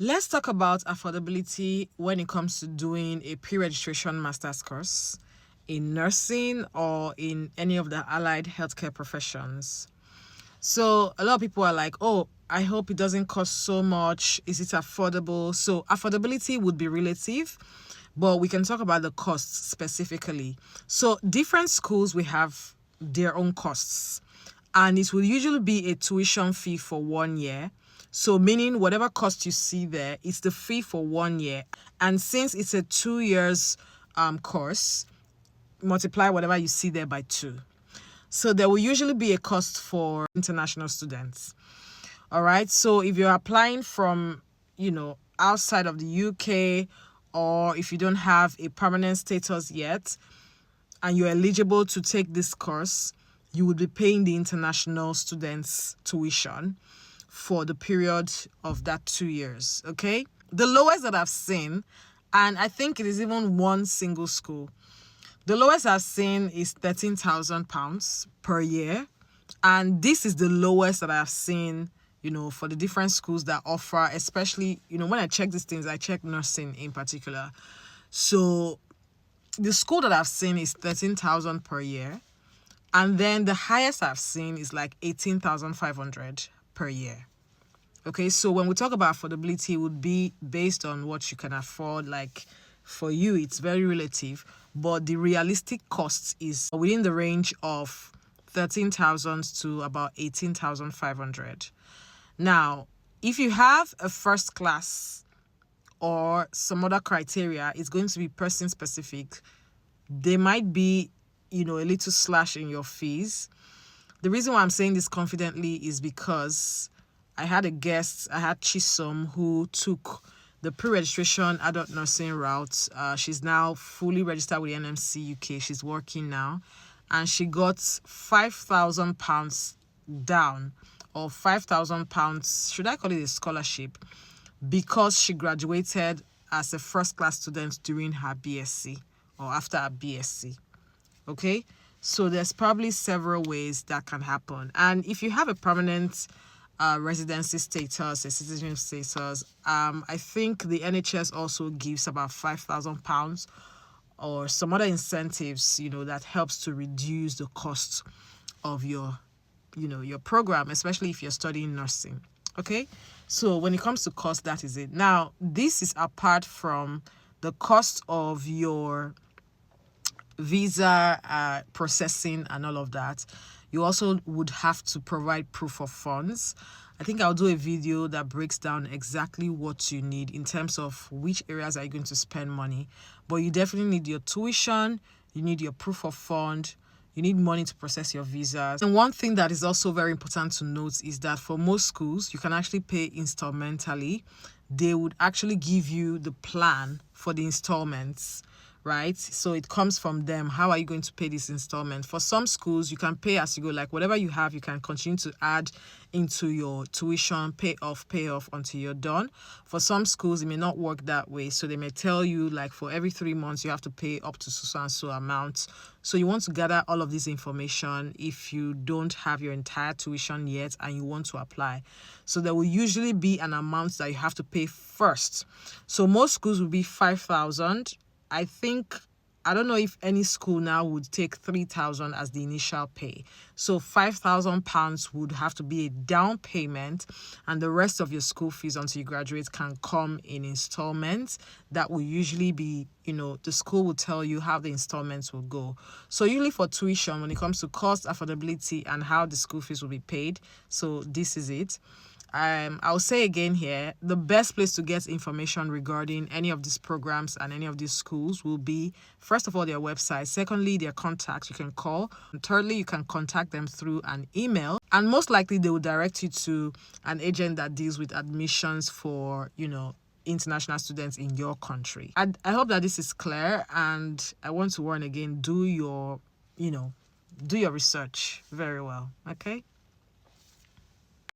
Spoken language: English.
Let's talk about affordability when it comes to doing a pre-registration master's course in nursing or in any of the allied healthcare professions. So a lot of people are like, oh, I hope it doesn't cost so much. Is it affordable? So affordability would be relative, but we can talk about the costs specifically. So different schools will have their own costs, and it will usually be a tuition fee for 1 year. So meaning whatever cost you see there, it's the fee for 1 year. And since it's a 2 years course, multiply whatever you see there by 2. So there will usually be a cost for international students. All right. So if you're applying from, outside of the UK, or if you don't have a permanent status yet and you're eligible to take this course, you would be paying the international students tuition for the period of that 2 years. Okay. The lowest that I've seen, and I think it is even one single school, the lowest I've seen is £13,000 per year. And this is the lowest that I've seen, for the different schools that offer, especially, when I check these things, I check nursing in particular. So the school that I've seen is 13,000 per year. And then the highest I've seen is like 18,500 per year. Okay, so when we talk about affordability, it would be based on what you can afford. Like for you, it's very relative, but the realistic cost is within the range of 13,000 to about 18,500. Now, if you have a first class or some other criteria, it's going to be person specific. There might be, a little slash in your fees. The reason why I'm saying this confidently is because I had Chisom, who took the pre-registration adult nursing route. She's now fully registered with the NMC UK. She's working now. And she got £5,000 down, or £5,000, should I call it a scholarship, because she graduated as a first-class student during her BSc or after her BSc. Okay? So there's probably several ways that can happen. And if you have a permanent residency status, a citizenship status, I think the NHS also gives about £5,000 or some other incentives, that helps to reduce the cost of your program, especially if you're studying nursing. Okay, so when it comes to cost, that is it. Now, this is apart from the cost of your visa processing and all of that. You also would have to provide proof of funds. I think I'll do a video that breaks down exactly what you need in terms of which areas are you going to spend money. But you definitely need your tuition, you need your proof of fund, you need money to process your visas. And one thing that is also very important to note is that for most schools, you can actually pay installmentally. They would actually give you the plan for the installments, right? So it comes from them. How are you going to pay this installment? For some schools, you can pay as you go. Like whatever you have, you can continue to add into your tuition, pay off until you're done. For some schools, it may not work that way. So they may tell you like for every 3 months, you have to pay up to so and so amount. So you want to gather all of this information if you don't have your entire tuition yet and you want to apply. So there will usually be an amount that you have to pay first. So most schools will be 5,000. I don't know if any school now would take 3,000 as the initial pay. So £5,000 would have to be a down payment, and the rest of your school fees until you graduate can come in installments. That will usually be, the school will tell you how the installments will go. So usually for tuition, when it comes to cost, affordability, and how the school fees will be paid, so this is it. I'll say again here, the best place to get information regarding any of these programs and any of these schools will be, first of all, their website. Secondly, their contacts you can call. And thirdly, you can contact them through an email. And most likely, they will direct you to an agent that deals with admissions for, international students in your country. I hope that this is clear. And I want to warn again, do your research very well. Okay?